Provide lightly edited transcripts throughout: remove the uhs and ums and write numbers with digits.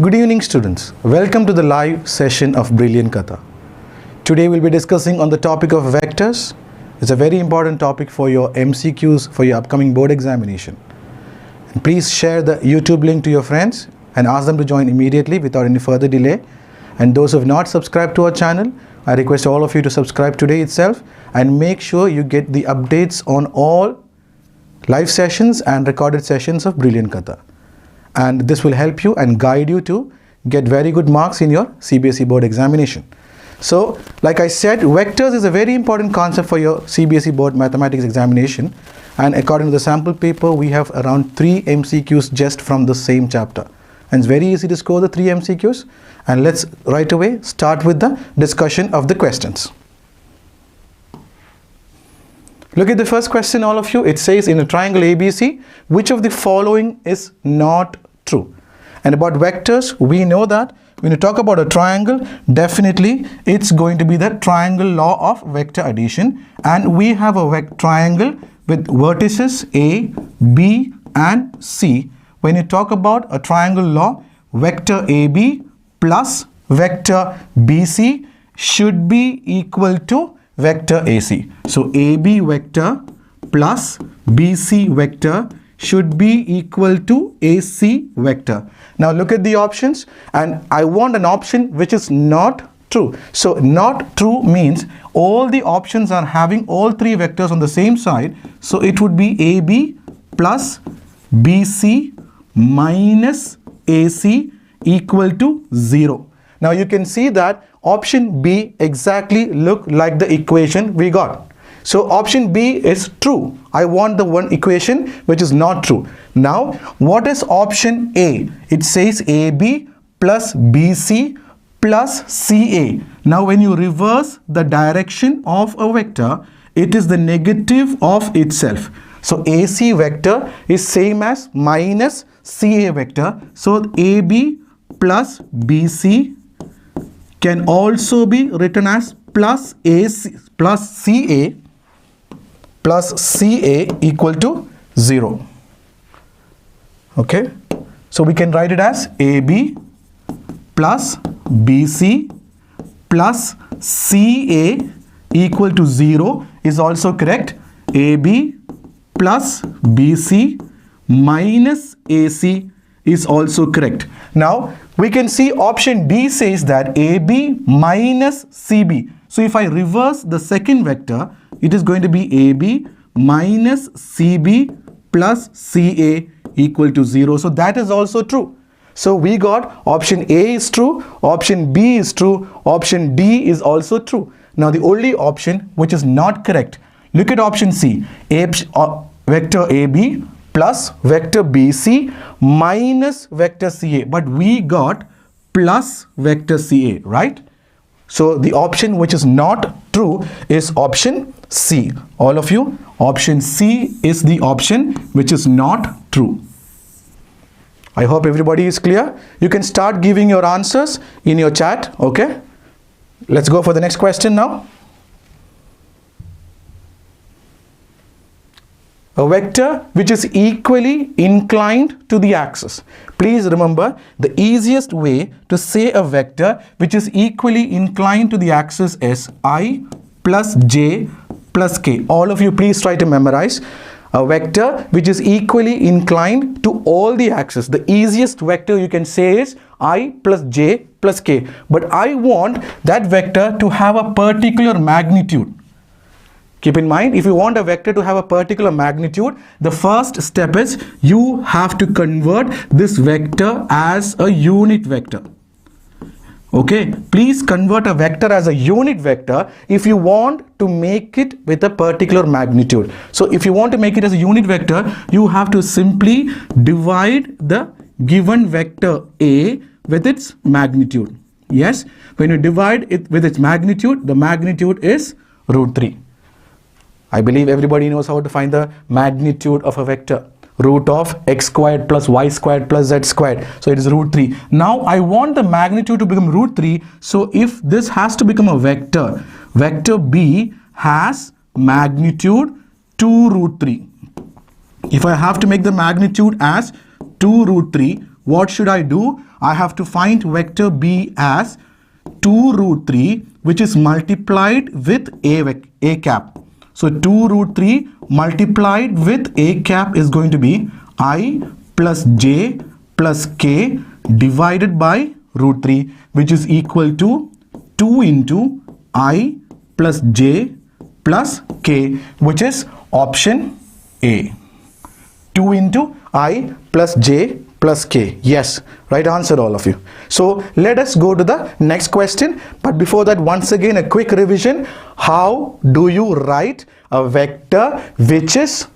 Good evening students. Welcome to the live session of Brilliant Qatar. Today we'll be discussing on the topic of vectors. It's a very important topic for your MCQs for your upcoming board examination. And please share the YouTube link to your friends and ask them to join immediately without any further delay. And those who have not subscribed to our channel, I request all of you to subscribe today itself and make sure you get the updates on all live sessions and recorded sessions of Brilliant Qatar. And this will help you and guide you to get very good marks in your CBSE board examination. So, like I said, vectors is a very important concept for your CBSE board mathematics examination, and according to the sample paper, we have around 3 MCQs just from the same chapter. And it's very easy to score the 3 MCQs. And let's right away start with the discussion of the questions. Look at the first question, all of you. It says in a triangle ABC, which of the following is not true? And about vectors, we know that when you talk about a triangle, definitely it's going to be the triangle law of vector addition. And we have a triangle with vertices A, B and C. When you talk about a triangle law, vector AB plus vector BC should be equal to vector AC. So AB vector plus BC vector should be equal to AC vector. Now look at the options, and I want an option which is not true. So not true means all the options are having all 3 vectors on the same side. So it would be AB plus BC minus AC equal to 0. Now you can see that option B exactly look like the equation we got. So option B is true. I want the one equation which is not true. Now what is option A? It says AB plus BC plus CA. Now when you reverse the direction of a vector, it is the negative of itself. So AC vector is same as minus CA vector. So AB plus BC can also be written as plus AC plus CA equal to 0. Okay, so we can write it as AB plus BC plus CA equal to 0 is also correct. AB plus BC minus AC is also correct. Now we can see option D says that AB minus CB. So if I reverse the second vector, it is going to be AB minus CB plus CA equal to 0. So that is also true. So we got option A is true, option B is true, option D is also true. Now the only option which is not correct, look at option C, vector AB plus vector BC minus vector CA, but we got plus vector CA, right? So the option which is not true is option C. All of you, option C is the option which is not true. I hope everybody is clear. You can start giving your answers in your chat. Okay, let's go for the next question now. A vector which is equally inclined to the axis. Please remember, the easiest way to say a vector which is equally inclined to the axis is I plus J plus K. All of you please try to memorize. A vector which is equally inclined to all the axes. The easiest vector you can say is I plus J plus K. But I want that vector to have a particular magnitude. Keep in mind, if you want a vector to have a particular magnitude, the first step is you have to convert this vector as a unit vector. Okay, please convert a vector as a unit vector if you want to make it with a particular magnitude. So if you want to make it as a unit vector, you have to simply divide the given vector A with its magnitude. Yes, when you divide it with its magnitude, the magnitude is root 3. I believe everybody knows how to find the magnitude of a vector. Root of x squared plus y squared plus z squared. So it is root 3. Now I want the magnitude to become root 3. So if this has to become a vector, vector B has magnitude 2 root 3. If I have to make the magnitude as 2 root 3, what should I do? I have to find vector b as 2 root 3, which is multiplied with a cap. So 2 root 3 multiplied with a cap is going to be I plus j plus k divided by root 3, which is equal to 2 into I plus j plus k, which is option A. 2 into I plus j plus k. Yes, right answer all of you. So let us go to the next question. But before that, once again a quick revision. How do you write a vector which is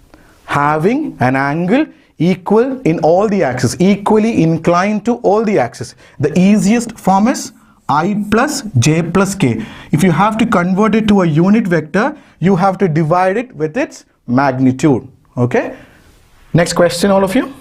having an angle equal in all the axes, equally inclined to all the axes? The easiest form is I plus j plus k. If you have to convert it to a unit vector, you have to divide it with its magnitude. Okay? Next question, all of you.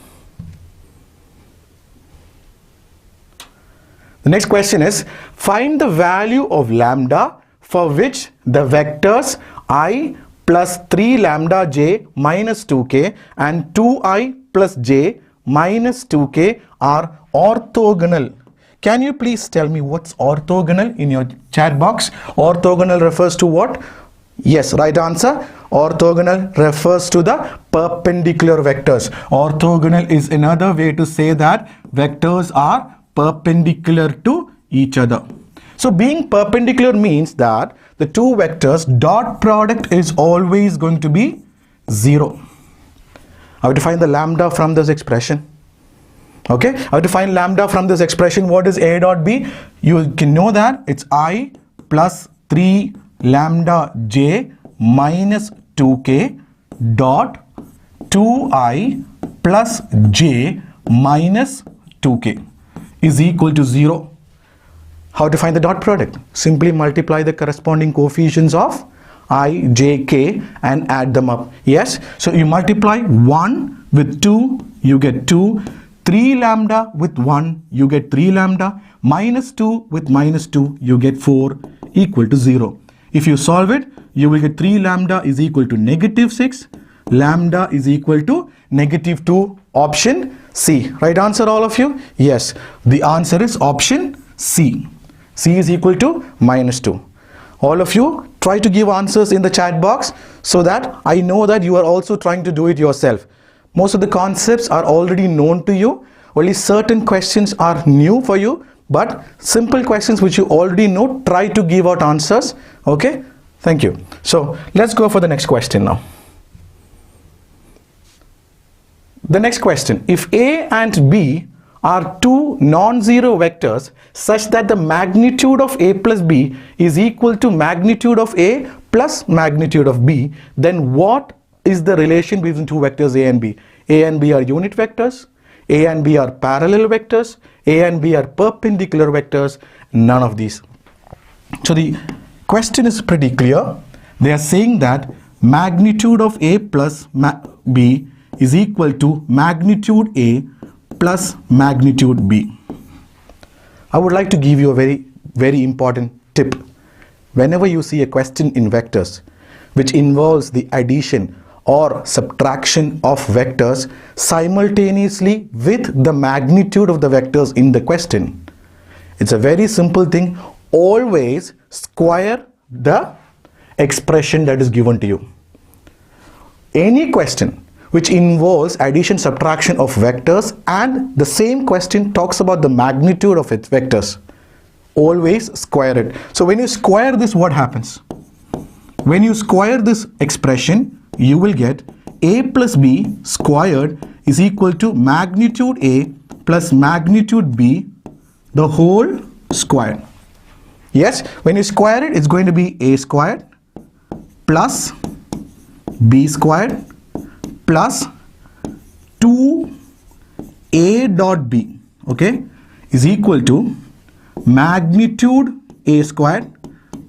The next question is, find the value of lambda for which the vectors I plus 3 lambda j minus 2k and 2i plus j minus 2k are orthogonal. Can you please tell me what's orthogonal in your chat box? Orthogonal refers to what? Yes, right answer. Orthogonal refers to the perpendicular vectors. Orthogonal is another way to say that vectors are perpendicular to each other. So being perpendicular means that the two vectors dot product is always going to be 0. I have to find the lambda from this expression. Okay, I have to find lambda from this expression. What is a dot b? You can know that it's I plus 3 lambda j minus 2k dot 2i plus j minus 2k is equal to 0. How to find the dot product? Simply multiply the corresponding coefficients of I, j, k and add them up. Yes, so you multiply 1 with 2, you get 2. 3 lambda with 1, you get 3 lambda. Minus 2 with minus 2, you get 4 equal to 0. If you solve it, you will get 3 lambda is equal to negative 6. Lambda is equal to negative 2. Option C. Right answer all of you? Yes. The answer is option C. C is equal to minus 2. All of you try to give answers in the chat box so that I know that you are also trying to do it yourself. Most of the concepts are already known to you. Only certain questions are new for you. But simple questions which you already know, try to give out answers. Okay? Thank you. So let's go for the next question now. The next question, if A and B are two non-zero vectors such that the magnitude of A plus B is equal to magnitude of A plus magnitude of B, then what is the relation between two vectors A and B? A and B are unit vectors, A and B are parallel vectors, A and B are perpendicular vectors, none of these. So the question is pretty clear. They are saying that magnitude of A plus B is equal to magnitude A plus magnitude B. I would like to give you a very important tip. Whenever you see a question in vectors which involves the addition or subtraction of vectors simultaneously with the magnitude of the vectors in the question, it's a very simple thing. Always square the expression that is given to you. Any question which involves addition subtraction of vectors and the same question talks about the magnitude of its vectors, always square it. So when you square this, what happens? When you square this expression, you will get A plus B squared is equal to magnitude A plus magnitude B the whole squared. Yes, when you square it, it's going to be A squared plus B squared plus 2A dot B, okay, is equal to magnitude A squared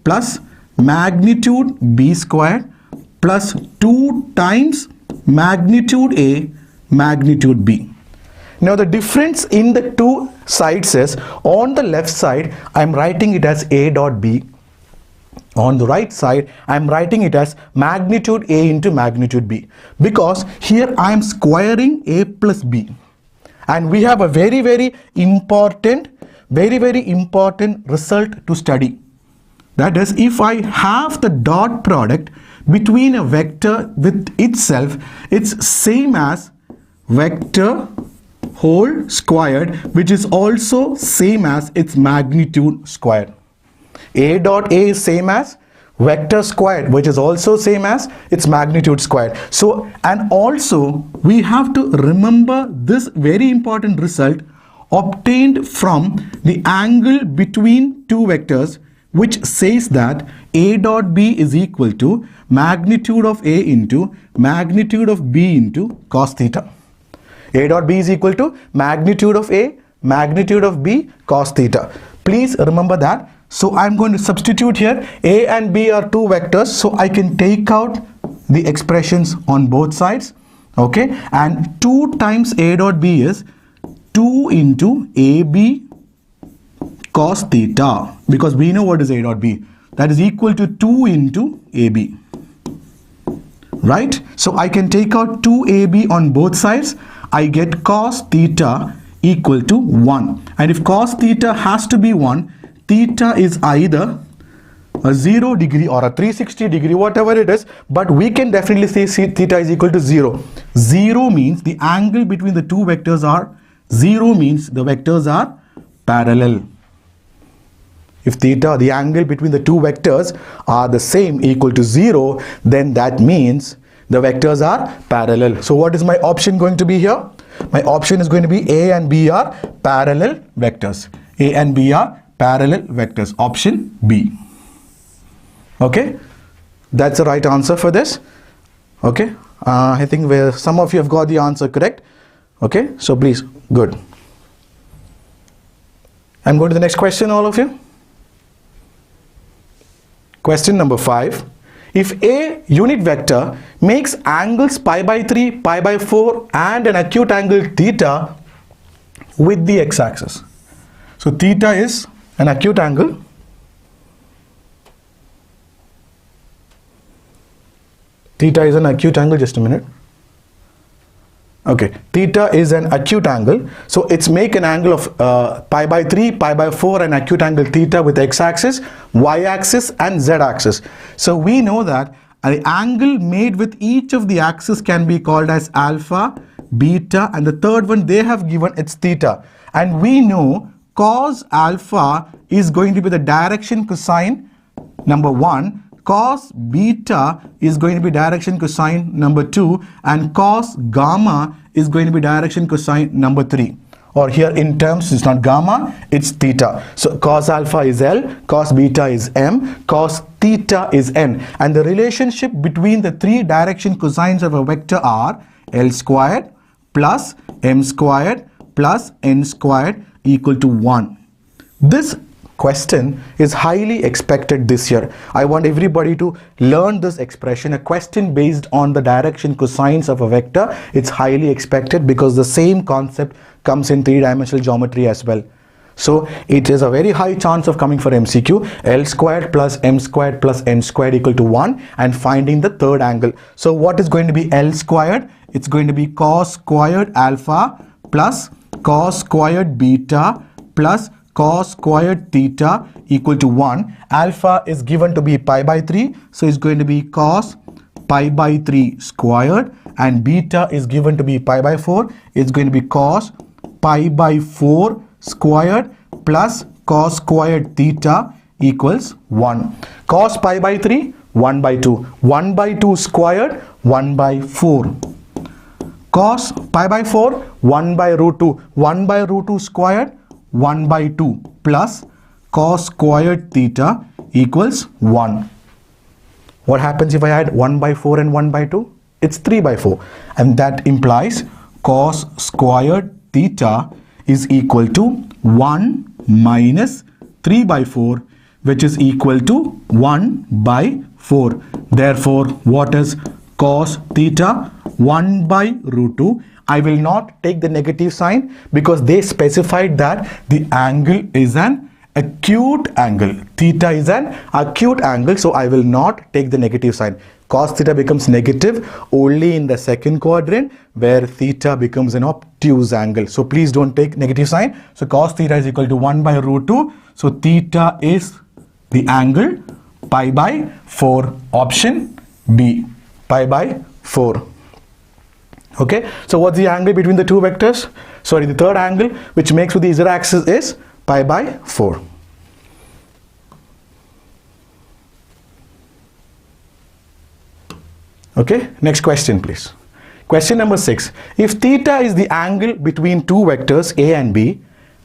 plus magnitude B squared plus 2 times magnitude A magnitude B. Now the difference in the two sides is, on the left side I am writing it as A dot B. On the right side, I am writing it as magnitude A into magnitude B, because here I am squaring A plus B And we have a very important result to study. That is, if I have the dot product between a vector with itself, it's same as vector whole squared, which is also same as its magnitude squared. A dot A is same as vector squared, which is also same as its magnitude squared. So, and also we have to remember this very important result obtained from the angle between two vectors, which says that A dot B is equal to magnitude of A into magnitude of B into cos theta. A dot B is equal to magnitude of A, magnitude of B, cos theta. Please remember that. So I'm going to substitute here. A and B are two vectors, so I can take out the expressions on both sides. Okay, and 2 times A dot B is 2 into AB cos theta, because we know what is A dot B. That is equal to 2 into AB. Right? So I can take out 2AB on both sides. I get cos theta equal to 1. And if cos theta has to be 1, theta is either a 0 degree or a 360 degree, whatever it is, but we can definitely say theta is equal to 0. 0 means the angle between the two vectors are 0, means the vectors are parallel. If theta, the angle between the two vectors are the same, equal to 0, then that means the vectors are parallel. So what is my option going to be here? My option is going to be A and B are parallel vectors. A and B are parallel vectors. Option B. Okay, that's the right answer for this. Okay, I think some of you have got the answer correct. Okay, so please, good. I'm going to the next question, all of you. Question number 5. If a unit vector makes angles pi by 3, pi by 4 and an acute angle theta with the x-axis. So theta is an acute angle. Theta is an acute angle, just a minute. Okay, theta is an acute angle. So it's make an angle of pi by 3, pi by 4 and acute angle theta with x-axis, y-axis and z-axis. So we know that the angle made with each of the axes can be called as alpha, beta, and the third one they have given, it's theta. And we know cos alpha is going to be the direction cosine number 1. Cos beta is going to be direction cosine number 2, and cos gamma is going to be direction cosine number 3. Or here in terms, it's not gamma, it's theta. So cos alpha is L, cos beta is M, cos theta is N. And the relationship between the three direction cosines of a vector are L squared plus M squared plus N squared equal to 1. This question is highly expected this year. I want everybody to learn this expression. A question based on the direction cosines of a vector, it's highly expected because the same concept comes in three-dimensional geometry as well. So it is a very high chance of coming for MCQ. L squared plus M squared plus N squared equal to 1 and finding the third angle. So what is going to be L squared? It's going to be cos squared alpha plus cos squared beta plus cos squared theta equal to 1. Alpha is given to be pi by 3, so it's going to be cos pi by 3 squared, and beta is given to be pi by 4. It's going to be cos pi by 4 squared plus cos squared theta equals 1. Cos pi by 3, 1 by 2. 1 by 2 squared, 1 by 4. Cos pi by 4, 1 by root 2. 1 by root 2 squared, 1 by 2 plus cos squared theta equals 1. What happens if I add 1 by 4 and 1 by 2? It's 3 by 4. And that implies cos squared theta is equal to 1 minus 3 by 4, which is equal to 1 by 4. Therefore, what is cos theta? 1 by root 2. I will not take the negative sign because they specified that the angle is an acute angle. Theta is an acute angle, so I will not take the negative sign. Cos theta becomes negative only in the second quadrant where theta becomes an obtuse angle. So please don't take negative sign. So cos theta is equal to 1 by root 2. So theta is the angle pi by 4. Option B, pi by 4. Okay, so what's the angle between the two vectors? Sorry, the third angle which makes with the z-axis is pi by 4. Okay, next question please. Question number 6. If theta is the angle between two vectors A and B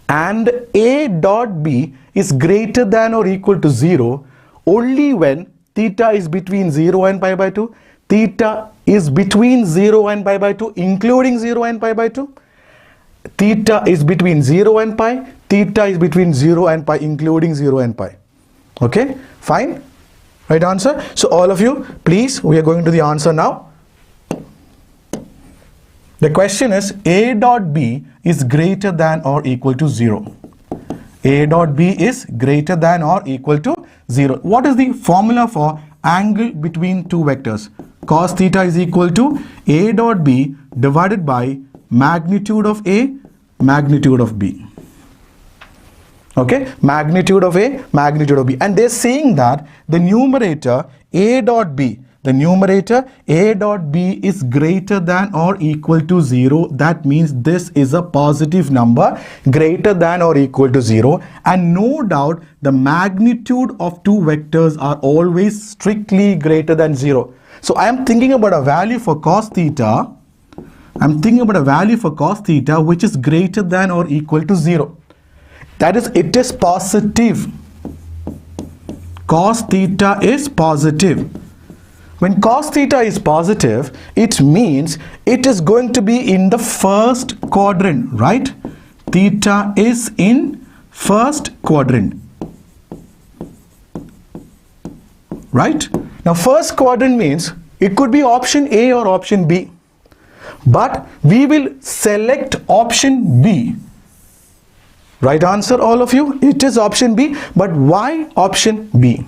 and A dot B is greater than or equal to 0 only when theta is between 0 and pi by 2, theta is between 0 and pi by 2 including 0 and pi by 2, theta is between 0 and pi, theta is between 0 and pi including 0 and pi. Okay, fine. Right answer. So all of you, please, we are going to the answer now. The question is A dot B is greater than or equal to 0. A dot B is greater than or equal to 0. What is the formula for angle between two vectors? Cos theta is equal to A dot B divided by magnitude of A, magnitude of B. Okay, magnitude of A, magnitude of B. And they're saying that the numerator A dot B, the numerator A dot B is greater than or equal to 0. That means this is a positive number greater than or equal to 0. And no doubt the magnitude of two vectors are always strictly greater than 0. So I am thinking about a value for cos theta. I'm thinking about a value for cos theta which is greater than or equal to 0. That is, it is positive. Cos theta is positive. When cos theta is positive, it means it is going to be in the first quadrant, right? Theta is in first quadrant. Right? Now first quadrant means it could be option A or option B. But we will select option B. Right answer, all of you, it is option B. But why option B?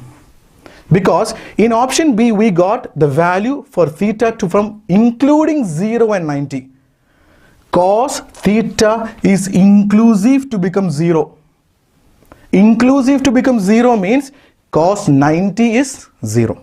Because in option B we got the value for theta to from including 0 and 90. Cos theta is inclusive to become 0. Inclusive to become 0 means cos 90 is 0.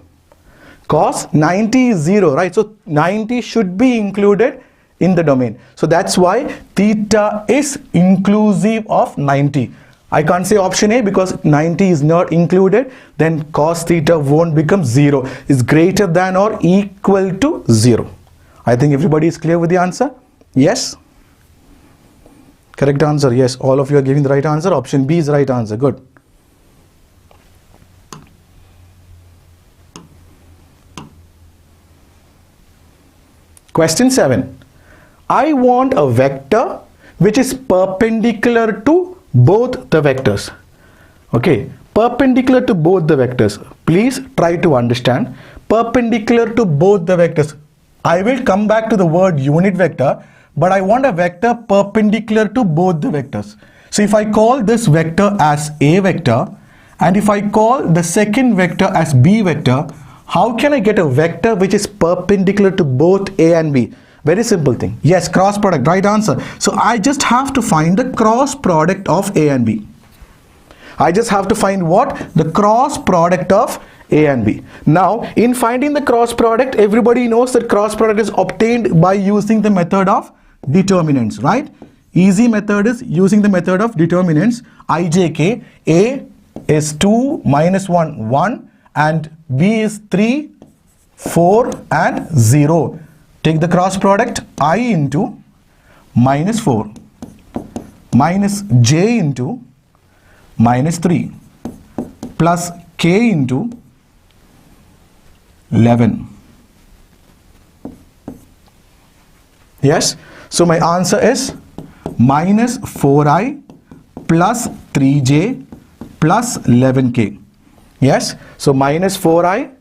Cos 90 is 0, right? So 90 should be included in the domain. So that's why theta is inclusive of 90. I can't say option A because 90 is not included. Then cos theta won't become 0. It's greater than or equal to 0. I think everybody is clear with the answer. Yes? Correct answer. Yes. All of you are giving the right answer. Option B is the right answer. Good. Question 7. I want a vector which is perpendicular to both the vectors. Okay, perpendicular to both the vectors. Please try to understand. Perpendicular to both the vectors. I will come back to the word unit vector, but I want a vector perpendicular to both the vectors. So if I call this vector as A vector, and if I call the second vector as B vector, how can I get a vector which is perpendicular to both A and B? Very simple thing. Yes, cross product, right answer. So I just have to find the cross product of A and B. I just have to find what? The cross product of A and B. Now, in finding the cross product, everybody knows that cross product is obtained by using the method of determinants, right? Easy method is using the method of determinants. IJK, A is 2 minus 1, 1, and B is 3, 4, and 0. Take the cross product, I into minus 4 minus j into minus 3 plus k into 11. Yes, so my answer is minus 4i plus 3j plus 11k. Yes, so minus 4i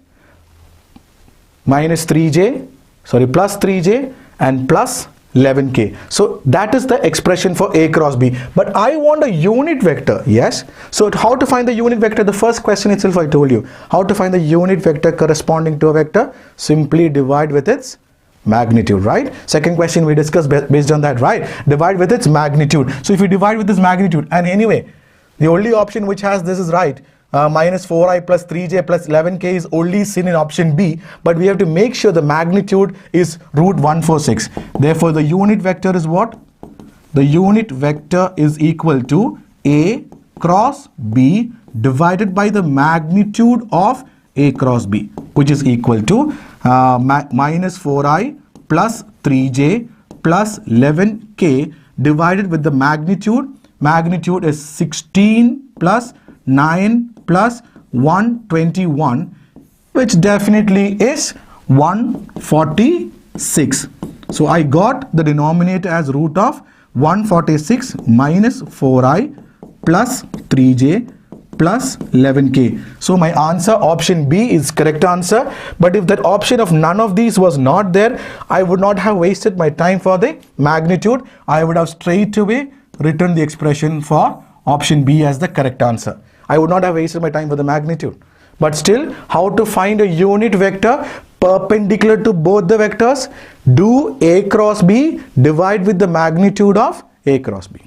minus 3j, sorry, plus 3j and plus 11k. So that is the expression for A cross B. But I want a unit vector. Yes. So how to find the unit vector? The first question itself I told you. How to find the unit vector corresponding to a vector? Simply divide with its magnitude, right? Second question we discussed based on that, right? Divide with its magnitude. So if you divide with its magnitude, and anyway, the only option which has this is right. Minus 4i plus 3j plus 11k is only seen in option B, but we have to make sure the magnitude is root 146. Therefore, the unit vector is what? The unit vector is equal to A cross B divided by the magnitude of A cross B, which is equal to minus 4i plus 3j plus 11k divided with the magnitude. Magnitude is 16 plus 9 plus 121, which definitely is 146. So I got the denominator as root of 146 minus 4i plus 3j plus 11k. So my answer option B is correct answer. But if that option of none of these was not there, I would not have wasted my time for the magnitude. I would have straight away written the expression for option B as the correct answer. I would not have wasted my time for the magnitude. But still, how to find a unit vector perpendicular to both the vectors? Do A cross B, divide with the magnitude of A cross B.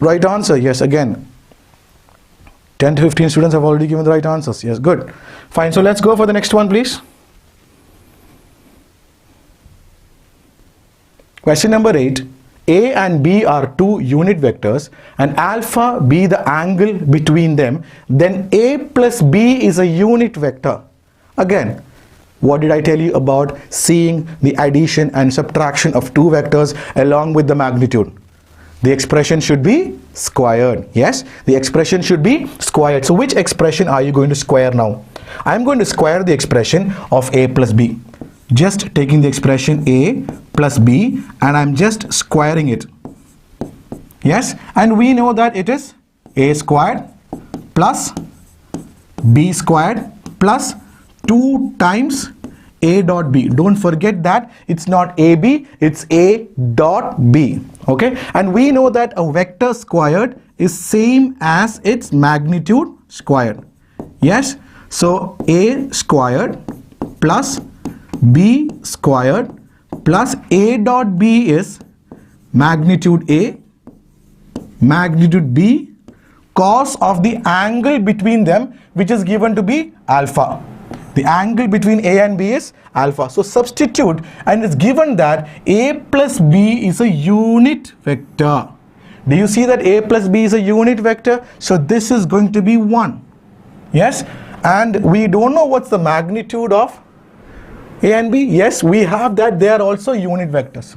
Right answer, yes, again. 10 to 15 students have already given the right answers. Yes, good. Fine, so let's go for the next one, please. Question number 8. A and B are two unit vectors and alpha be the angle between them, then A plus B is a unit vector. Again, what did I tell you about seeing the addition and subtraction of two vectors along with the magnitude? The expression should be squared. Yes, the expression should be squared. So which expression are you going to square now? I am going to square the expression of A plus B. Just taking the expression A plus B and I'm just squaring it. Yes, and we know that it is A squared plus B squared plus 2 times A dot B. Don't forget that it's not AB, it's A dot B. Okay, and we know that a vector squared is same as its magnitude squared. Yes, so A squared plus B squared plus A dot B is magnitude A, magnitude B, cos of the angle between them, which is given to be alpha. The angle between A and B is alpha. So substitute and it's given that A plus B is a unit vector. Do you see that A plus B is a unit vector? So this is going to be 1. Yes, and we don't know what's the magnitude of A and B. Yes, we have that they are also unit vectors.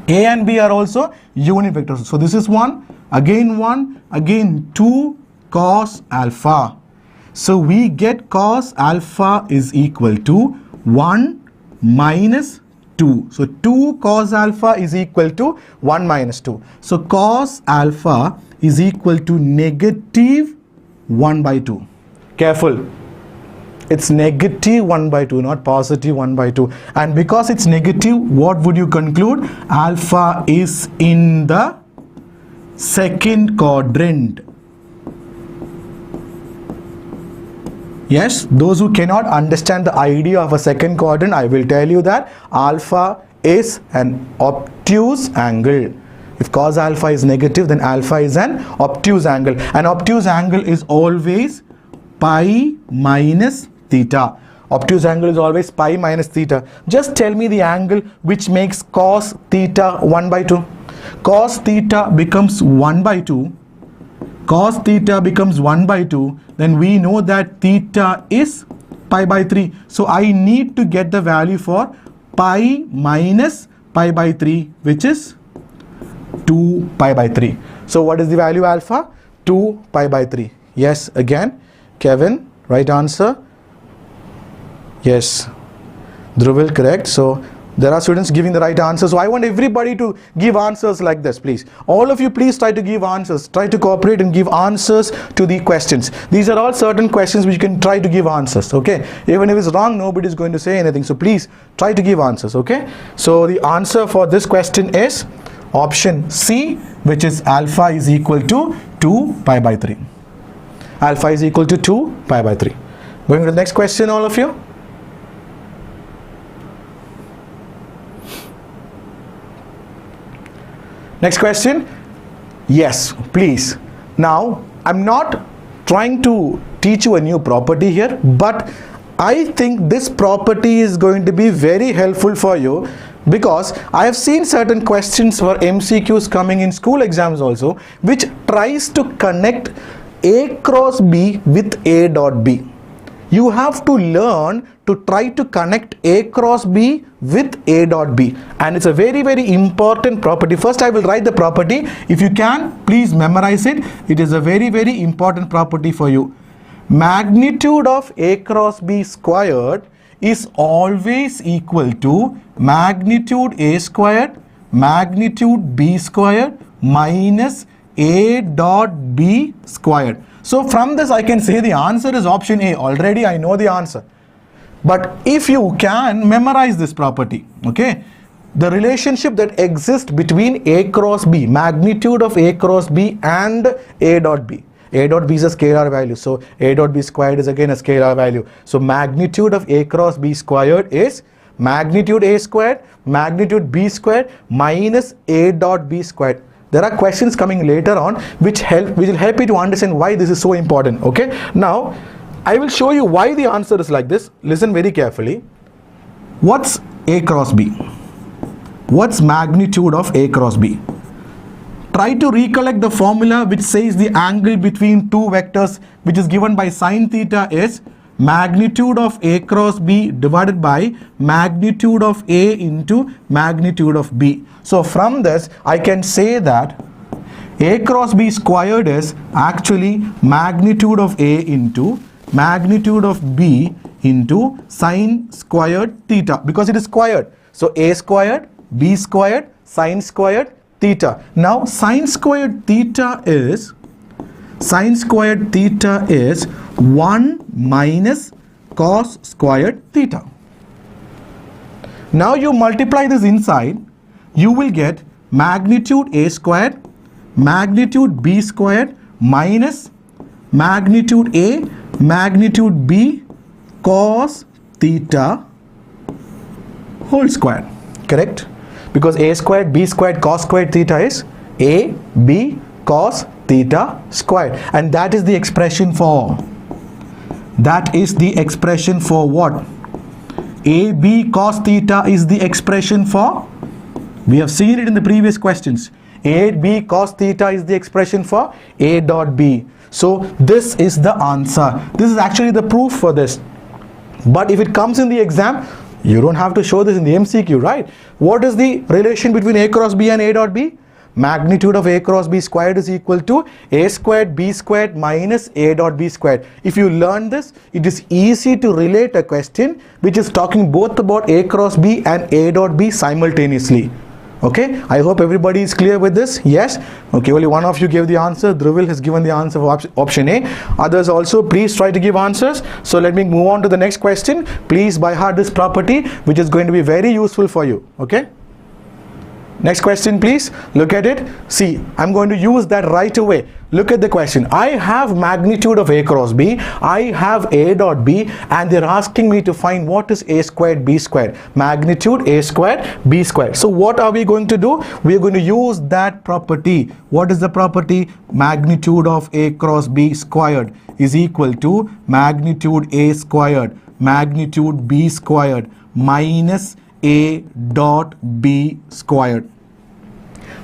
A and B are also unit vectors. So this is 1, again 2 cos alpha. So we get cos alpha is equal to 1 minus 2. So 2 cos alpha is equal to 1 minus 2. So cos alpha is equal to negative 1 by 2. Careful. It's negative 1 by 2, not positive 1 by 2. And because it's negative, what would you conclude? Alpha is in the second quadrant. Yes, those who cannot understand the idea of a second quadrant, I will tell you that alpha is an obtuse angle. If cos alpha is negative, then alpha is an obtuse angle. An obtuse angle is always pi minus theta. Obtuse angle is always pi minus theta. Just tell me the angle which makes cos theta 1 by 2. Cos theta becomes 1 by 2. Cos theta becomes 1 by 2. Then we know that theta is pi by 3. So I need to get the value for pi minus pi by 3, which is 2 pi by 3. So what is the value alpha? 2 pi by 3. Yes, again, Kevin, right answer. Yes, Dhruvil, correct. So There are students giving the right answer. So I want everybody to give answers like this, please. All of you, please try to give answers. Try to cooperate and give answers to the questions. These are all certain questions which you can try to give answers, okay? Even if it's wrong, nobody is going to say anything. So please try to give answers, okay? So the answer for this question is option C, which is alpha is equal to 2 pi by 3. Alpha is equal to 2 pi by 3. Going to the next question, all of you. Next question. Yes, please. Now, I'm not trying to teach you a new property here, but I think this property is going to be very helpful for you, because I have seen certain questions for MCQs coming in school exams also, which tries to connect A cross B with A dot B. You have to learn to try to connect A cross B with A dot B, and it's a very, very important property. First I will write the property. If you can, please memorize it. It is a very, very important property for you. Magnitude of A cross B squared is always equal to magnitude A squared magnitude B squared minus A dot B squared. So from this I can say the answer is option A. Already I know the answer. But if you can memorize this property, okay, the relationship that exists between A cross B, magnitude of A cross B and A dot B. A dot B is a scalar value, so A dot B squared is again a scalar value. So magnitude of A cross B squared is magnitude A squared magnitude B squared minus A dot B squared. There are questions coming later on which will help you to understand why this is so important, okay? Now, I will show you why the answer is like this. Listen very carefully. What's A cross B? What's magnitude of A cross B? Try to recollect the formula which says the angle between two vectors, which is given by sine theta, is magnitude of A cross B divided by magnitude of A into magnitude of B. So from this I can say that A cross B squared is actually magnitude of A into magnitude of B into sine squared theta, because it is squared. So A squared, B squared, sine squared theta. Now sine squared theta is 1 minus cos squared theta. Now you multiply this inside, you will get magnitude A squared magnitude B squared minus magnitude A magnitude B cos theta whole square. Correct? Because A squared B squared cos squared theta is A B cos theta squared, and that is the expression for what? AB cos theta is the expression for, we have seen it in the previous questions, AB cos theta is the expression for A dot B. So this is the answer. This is actually the proof for this. But if it comes in the exam, you don't have to show this in the MCQ, right? What is the relation between A cross B and A dot B? Magnitude of A cross B squared is equal to A squared B squared minus A dot B squared. If you learn this, it is easy to relate a question which is talking both about A cross B and A dot B simultaneously. Okay, I hope everybody is clear with this. Yes, okay, only one of you gave the answer. Dhruvil has given the answer for option A. Others also, please try to give answers. So let me move on to the next question. Please by heart this property, which is going to be very useful for you. Okay, next question, please look at it. See, I'm going to use that right away. Look at the question. I have magnitude of A cross B, I have A dot B, and they're asking me to find what is A squared B squared. Magnitude A squared B squared. So what are we going to do? We are going to use that property. What is the property? Magnitude of A cross B squared is equal to magnitude A squared magnitude B squared minus A dot B squared.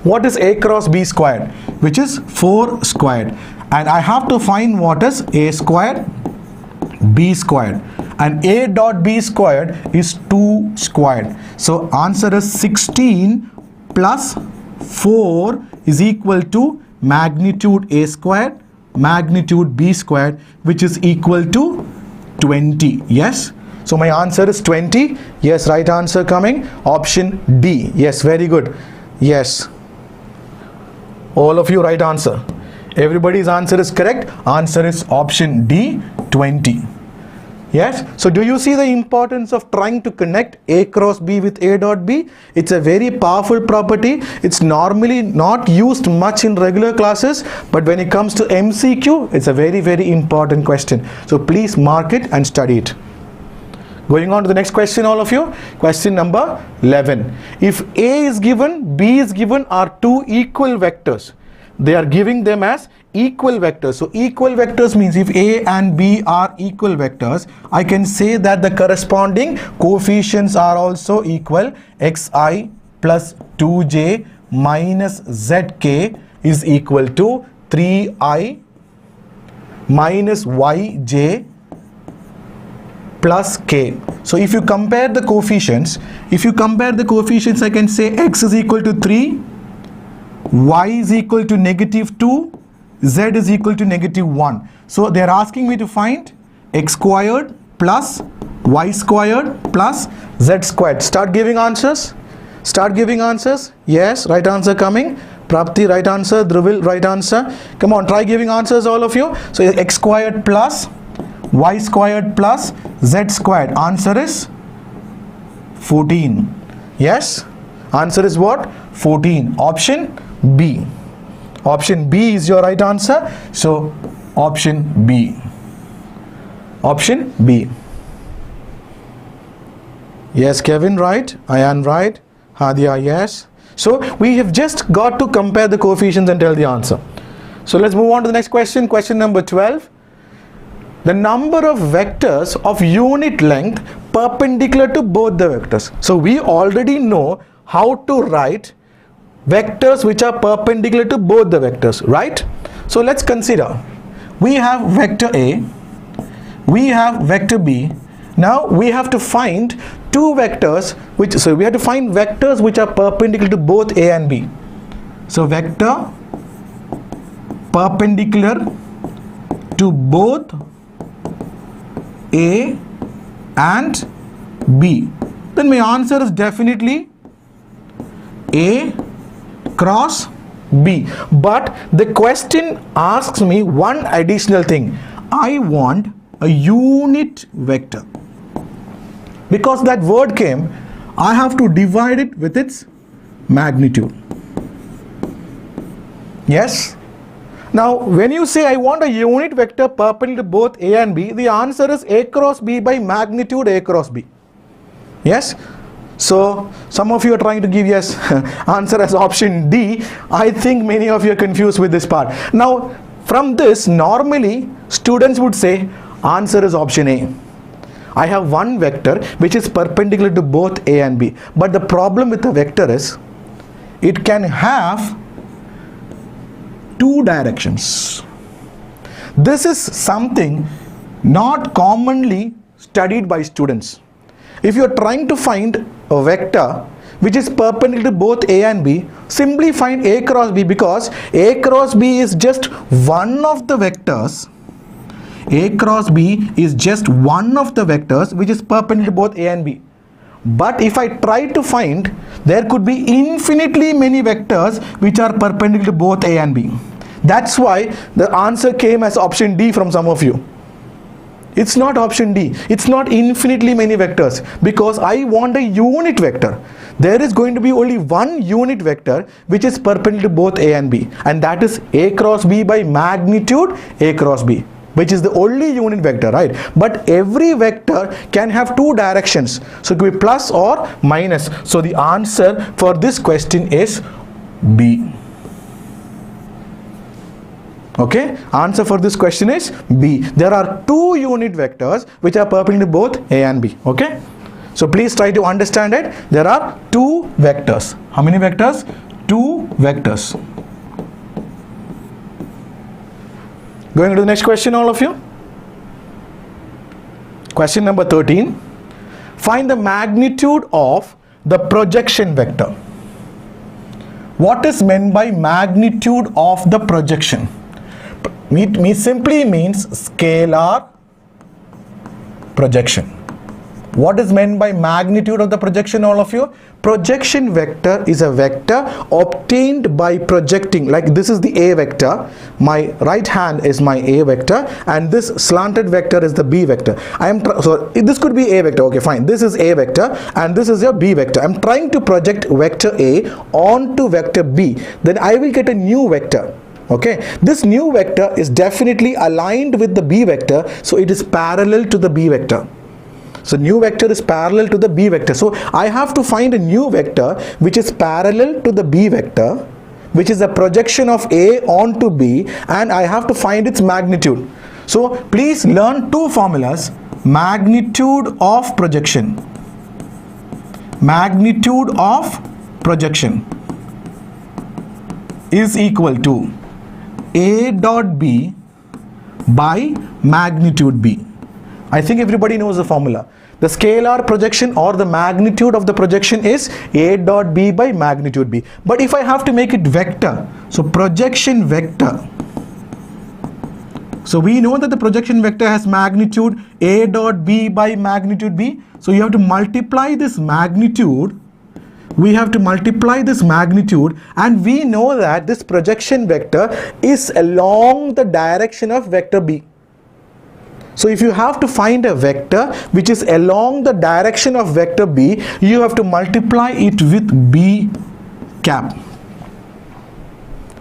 What is A cross B squared? Which is 4 squared. And I have to find what is A squared B squared. And A dot B squared is 2 squared. So answer is 16 plus 4 is equal to magnitude A squared magnitude B squared, which is equal to 20. Yes? So my answer is 20. Yes, right answer coming. Option D. Yes, very good. Yes. All of you right answer. Everybody's answer is correct. Answer is option D, 20. Yes. So do you see the importance of trying to connect A cross B with A dot B? It's a very powerful property. It's normally not used much in regular classes, but when it comes to MCQ, it's a very, very important question. So please mark it and study it. Going on to the next question, all of you. Question number 11. If A is given, B is given are two equal vectors. They are giving them as equal vectors. So equal vectors means if A and B are equal vectors, I can say that the corresponding coefficients are also equal. Xi plus 2j minus zk is equal to 3i minus yj plus k. So if you compare the coefficients, I can say x is equal to 3, y is equal to -2, z is equal to -1. So they are asking me to find x squared plus y squared plus z squared. Start giving answers. Yes, right answer coming. Prapti, right answer. Dhruvil, right answer. Come on, try giving answers, all of you. So x squared plus y squared plus z squared. Answer is 14. Yes, answer is what? 14. Option B. Option B is your right answer. So option B. Option B. Yes, Kevin, right. Ayan, right. Hadia, yes. So we have just got to compare the coefficients and tell the answer. So let's move on to the next question. Question number 12. The number of vectors of unit length perpendicular to both the vectors. So we already know how to write vectors which are perpendicular to both the vectors, right? So let's consider. We have vector A, we have vector B. Now we have to find two vectors we have to find vectors which are perpendicular to both A and B. So vector perpendicular to both A and B. Then my answer is definitely A cross B. But the question asks me one additional thing. I want a unit vector. Because that word came, I have to divide it with its magnitude. Yes? Now, when you say I want a unit vector perpendicular to both A and B, the answer is A cross B by magnitude A cross B. Yes? So, some of you are trying to give yes answer as option D. I think many of you are confused with this part. Now, from this, normally students would say answer is option A. I have one vector which is perpendicular to both A and B. But the problem with the vector is it can have two directions. This is something not commonly studied by students. If you are trying to find a vector which is perpendicular to both A and B, simply find A cross B, because A cross B is just one of the vectors. A cross B is just one of the vectors which is perpendicular to both A and B. But if I try to find, there could be infinitely many vectors which are perpendicular to both A and B. That's why the answer came as option D from some of you. It's not option D. It's not infinitely many vectors, because I want a unit vector. There is going to be only one unit vector which is perpendicular to both A and B, and that is A cross B by magnitude A cross B, which is the only unit vector, right? But every vector can have two directions, so it could be plus or minus. So the answer for this question is B. Okay, answer for this question is B. There are two unit vectors which are perpendicular to both A and B. Okay, so please try to understand it. There are two vectors. How many vectors? Two vectors. Going to the next question, all of you. Question number 13. Find the magnitude of the projection vector. What is meant by magnitude of the projection? It simply means scalar projection. What is meant by magnitude of the projection, all of you? Projection vector is a vector obtained by projecting, like this is the A vector, my right hand is my A vector, and this slanted vector is the B vector. So this could be A vector, okay fine, this is A vector and this is your B vector. I'm trying to project vector A onto vector B, then I will get a new vector. Okay, this new vector is definitely aligned with the B vector, so it is parallel to the B vector. So new vector is parallel to the B vector. So I have to find a new vector which is parallel to the B vector, which is a projection of A onto B, and I have to find its magnitude. So please learn two formulas. Magnitude of projection. Magnitude of projection is equal to A dot B by magnitude B. I think everybody knows the formula. The scalar projection or the magnitude of the projection is A dot B by magnitude B. But if I have to make it vector, so projection vector. So we know that the projection vector has magnitude A dot B by magnitude B. So you have to multiply this magnitude. We have to multiply this magnitude, and we know that this projection vector is along the direction of vector B. So if you have to find a vector which is along the direction of vector B, you have to multiply it with B cap.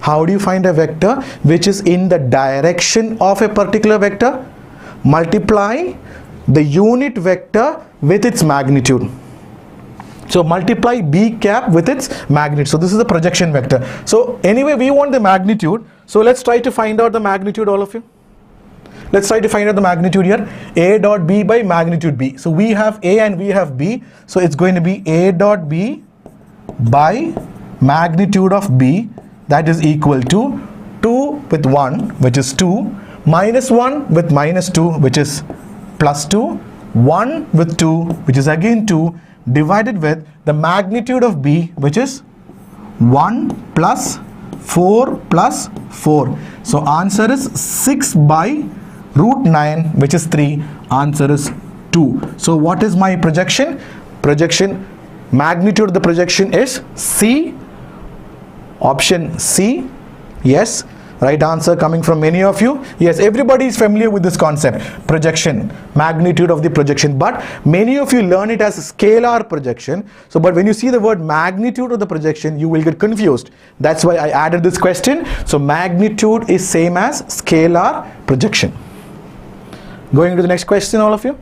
How do you find a vector which is in the direction of a particular vector? Multiply the unit vector with its magnitude. So multiply B cap with its magnitude. So this is the projection vector. So anyway, we want the magnitude. So let's try to find out the magnitude, all of you. Let's try to find out the magnitude here. A dot B by magnitude B. So we have A and we have B. So it's going to be A dot B by magnitude of B, that is equal to 2 with 1, which is 2, minus 1 with minus 2, which is plus 2, 1 with 2, which is again 2, divided with the magnitude of B, which is 1 plus 4 plus 4. So answer is 6 by root 9, which is 3. Answer is 2. So what is my projection? Projection, magnitude of the projection is C. Option C. Yes, right answer coming from many of you. Yes, everybody is familiar with this concept, projection, magnitude of the projection, but many of you learn it as a scalar projection. So but when you see the word magnitude of the projection, you will get confused. That's why I added this question. So magnitude is same as scalar projection. Going to the next question, all of you.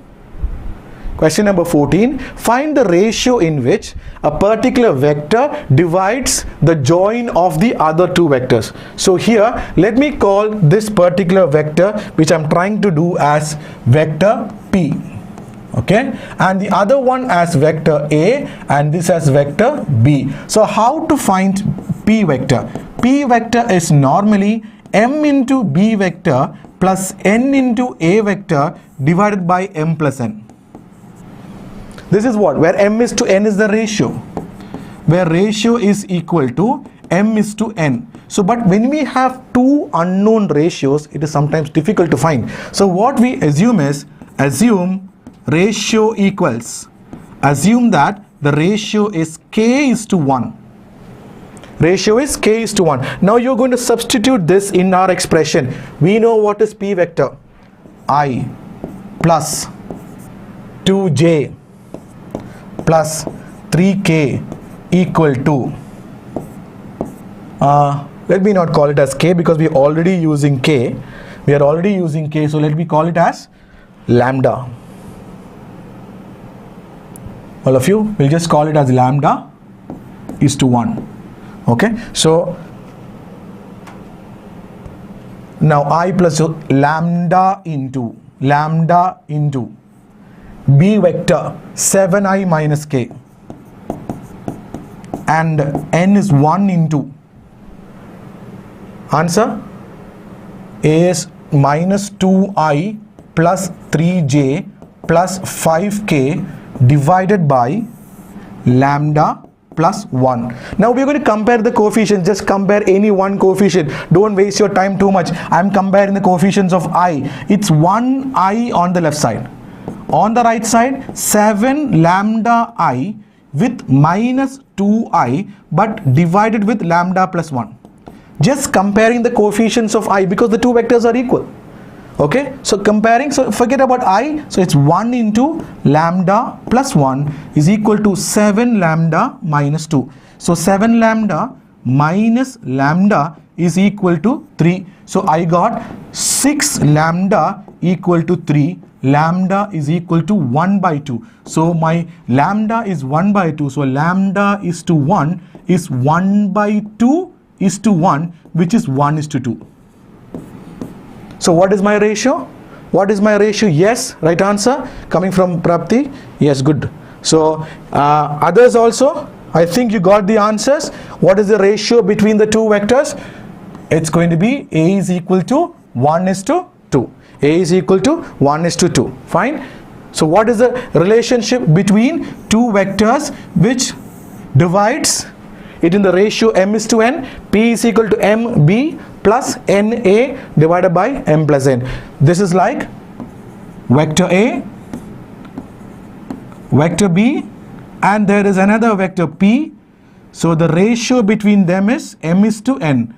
Question number 14. Find the ratio in which a particular vector divides the join of the other two vectors. So here, let me call this particular vector, which I'm trying to do, as vector P. Okay, and the other one as vector A, and this as vector B. So how to find P vector? P vector is normally M into B vector plus N into A vector divided by M plus N. This is what? Where M is to N is the ratio. Where ratio is equal to M is to N. So, but when we have two unknown ratios, it is sometimes difficult to find. So what we assume is, assume ratio equals, assume that the ratio is K is to 1. Ratio is K is to 1. Now you're going to substitute this in our expression. We know what is P vector. I plus 2J plus 3K equal to, let me not call it as K because we are already using K. We are already using K, so let me call it as lambda. All of you will just call it as lambda is to 1. Okay, so now I plus lambda into B vector 7i minus K, and N is 1 into, answer A is minus 2i plus 3j plus 5k divided by lambda plus 1. Now we are going to compare the coefficients. Just compare any one coefficient. Don't waste your time too much. I am comparing the coefficients of I. It's 1i on the left side, on the right side 7 lambda I with minus 2i but divided with lambda plus 1. Just comparing the coefficients of I because the two vectors are equal. Okay, so comparing, so forget about I, so it's 1 into lambda plus 1 is equal to 7 lambda minus 2. So 7 lambda minus lambda is equal to 3. So I got 6 lambda equal to 3. Lambda is equal to 1 by 2. So my lambda is 1 by 2. So lambda is to 1 is 1 by 2 is to 1, which is 1 is to 2. So what is my ratio? What is my ratio? Yes, right answer coming from Prapti. Yes, good. So others also, I think you got the answers. What is the ratio between the two vectors? It's going to be A is equal to 1 is to 2. A is equal to 1 is to 2. Fine. So what is the relationship between two vectors which divides it in the ratio m is to n? P is equal to mb plus na divided by m plus n. This is like vector A, vector B, and there is another vector P. So the ratio between them is m is to n.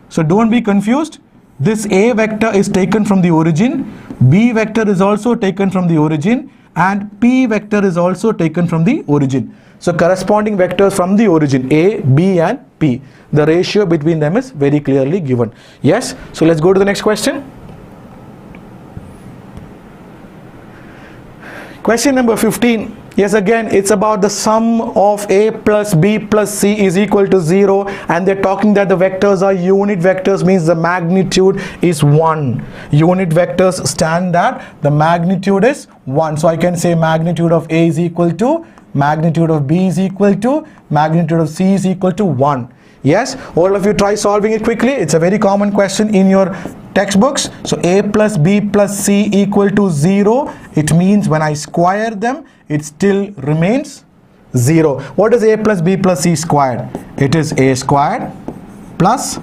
So don't be confused. This A vector is taken from the origin, B vector is also taken from the origin, and P vector is also taken from the origin. So corresponding vectors from the origin A, B and P. The ratio between them is very clearly given. Yes, so let's go to the next question. Question number 15. Yes, again it's about the sum of A plus B plus C is equal to 0, and they're talking that the vectors are unit vectors, means the magnitude is 1. Unit vectors stand that the magnitude is 1. So I can say magnitude of A is equal to, magnitude of B is equal to, magnitude of C is equal to 1. Yes, all of you try solving it quickly. It's a very common question in your textbooks. So A plus B plus C equal to 0. It means when I square them, it still remains 0. What is A plus B plus C squared? It is A squared plus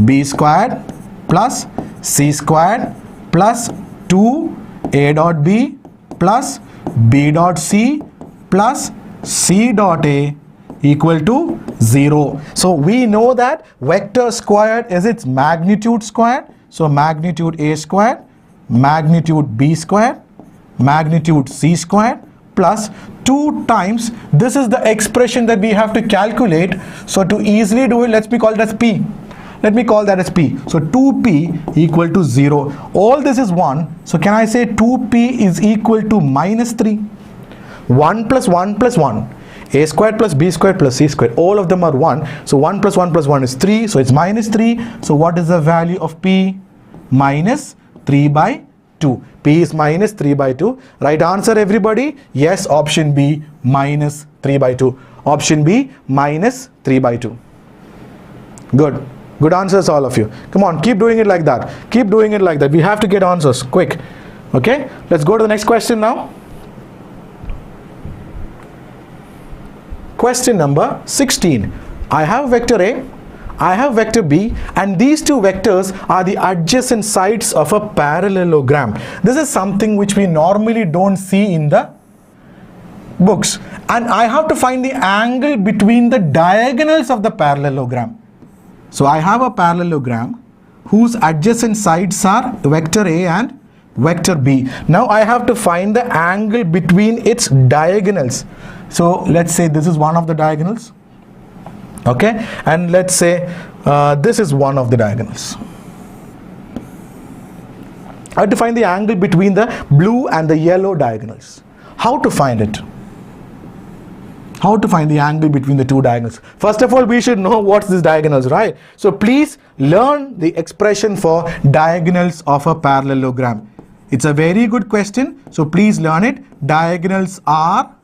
B squared plus C squared plus 2 A dot B plus B dot C plus C dot A equal to 0. So we know that vector squared is its magnitude squared. So magnitude A squared, magnitude B squared, magnitude C squared plus 2 times, this is the expression that we have to calculate. So to easily do it, let's call it as P. Let me call that as P. So 2P equal to 0. All this is 1. So can I say 2P is equal to minus 3? 1 plus 1 plus 1. A squared plus B squared plus C squared. All of them are 1. So 1 plus 1 plus 1 is 3. So it's minus 3. So what is the value of P? Minus 3 by 2. P is minus 3 by 2. Right answer, everybody? Yes, option B, minus 3 by 2. Option B, minus 3 by 2. Good. Good answers, all of you. Come on, keep doing it like that. Keep doing it like that. We have to get answers quick. Okay, let's go to the next question now. Question number 16. I have vector A, I have vector B, and these two vectors are the adjacent sides of a parallelogram. This is something which we normally don't see in the books. And I have to find the angle between the diagonals of the parallelogram. So I have a parallelogram whose adjacent sides are vector A and vector B. Now I have to find the angle between its diagonals. So let's say this is one of the diagonals, okay, and let's say this is one of the diagonals. I have to find the angle between the blue and the yellow diagonals. How to find it? How to find the angle between the two diagonals? First of all, we should know what's this diagonals, right? So please learn the expression for diagonals of a parallelogram. It's a very good question, so please learn it. Diagonals are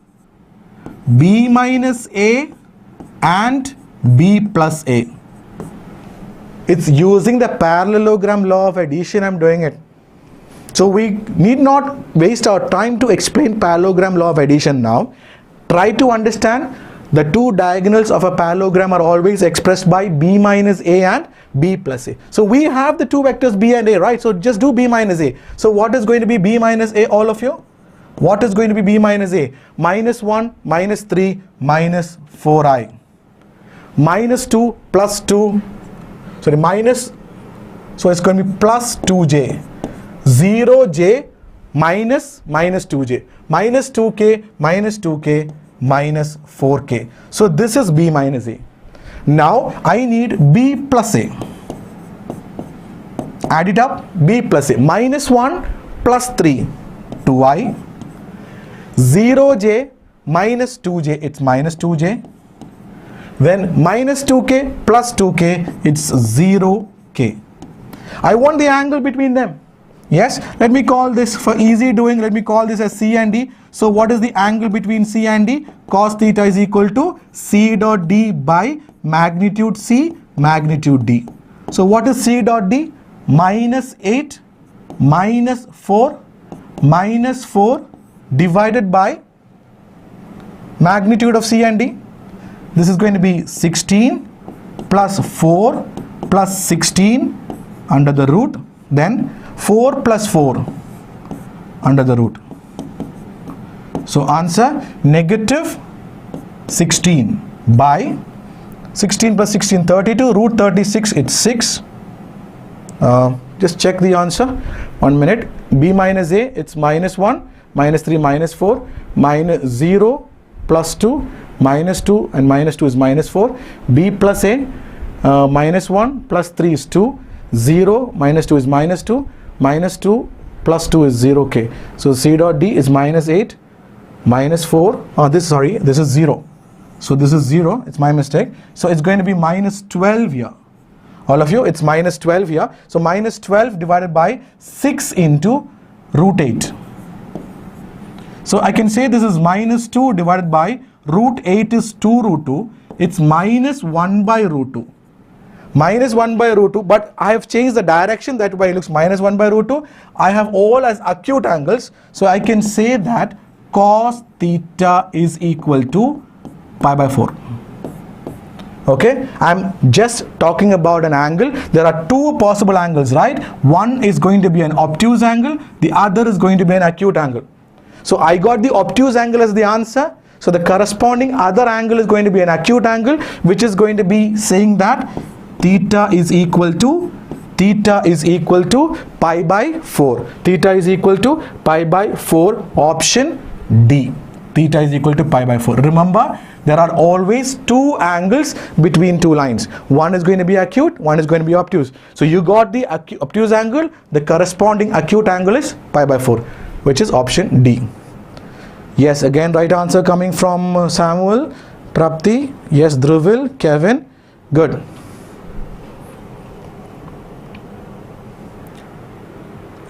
B minus A and B plus A. It's using the parallelogram law of addition I'm doing it. So we need not waste our time to explain parallelogram law of addition now. Try to understand the two diagonals of a parallelogram are always expressed by B minus A and B plus A. So we have the two vectors B and A, right? So just do B minus A. So what is going to be B minus A, all of you? What is going to be b minus a? Minus 1, minus 3, minus 4i. Minus 2 plus 2, sorry, minus, so it's going to be plus 2j. 0j minus 2j. Minus 2k, minus 2k, minus 4k. So this is b minus a. Now I need b plus a. Add it up, b plus a. Minus 1 plus 3, 2i. 0j minus 2j, it's minus 2j. Then minus 2k plus 2k, it's 0k. I want the angle between them. Yes, let me call this, for easy doing, let me call this as C and D. So what is the angle between C and D? Cos theta is equal to C dot D by magnitude C, magnitude D. So what is C dot D? Minus 8 minus 4 divided by magnitude of C and D. This is going to be 16 plus 4 plus 16 under the root, then 4 plus 4 under the root. So answer negative 16 by 16 plus 16, 32, root 36, it's 6. Just check the answer. 1 minute. B minus A, it's minus 1, minus 3, minus 4, minus 0 plus 2, minus 2, and minus 2 is minus 4. B plus A, minus 1 plus 3 is 2, 0 minus 2 is minus 2, minus 2 plus 2 is 0k. So C dot D is minus 8, minus 4, this is 0. So this is 0, it's my mistake. So it's going to be minus 12 here. All of you, it's minus 12 here. So minus 12 divided by 6 into root 8. So I can say this is minus 2 divided by root 8 is 2 root 2. It's minus 1 by root 2. Minus 1 by root 2, but I have changed the direction, that why it looks minus 1 by root 2. I have all as acute angles. So I can say that cos theta is equal to pi by 4. Okay, I'm just talking about an angle. There are two possible angles, right? One is going to be an obtuse angle, the other is going to be an acute angle. So I got the obtuse angle as the answer. So the corresponding other angle is going to be an acute angle, which is going to be saying that theta is equal to pi by 4. Theta is equal to pi by 4, option D. Theta is equal to pi by 4. Remember, there are always two angles between two lines. One is going to be acute, one is going to be obtuse. So you got the obtuse angle, the corresponding acute angle is pi by 4, which is option D. Yes, again right answer coming from Samuel, Prapti, yes, Dhruvil, Kevin, good.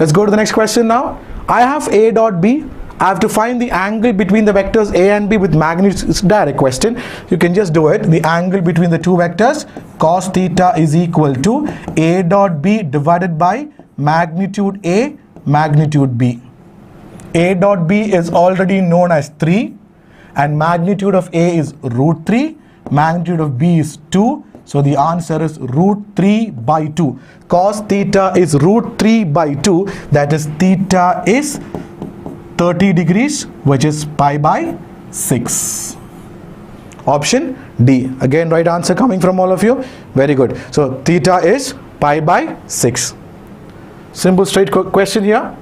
Let's go to the next question now. I have A dot B. I have to find the angle between the vectors A and B with magnitude. It's a direct question. You can just do it. The angle between the two vectors, cos theta is equal to A dot B divided by magnitude A, magnitude B. A dot B is already known as 3 and magnitude of A is root 3. Magnitude of B is 2. So the answer is root 3 by 2. Cos theta is root 3 by 2. That is theta is 30 degrees, which is pi by 6. Option D. Again right answer coming from all of you. Very good. So theta is pi by 6. Simple straight question here.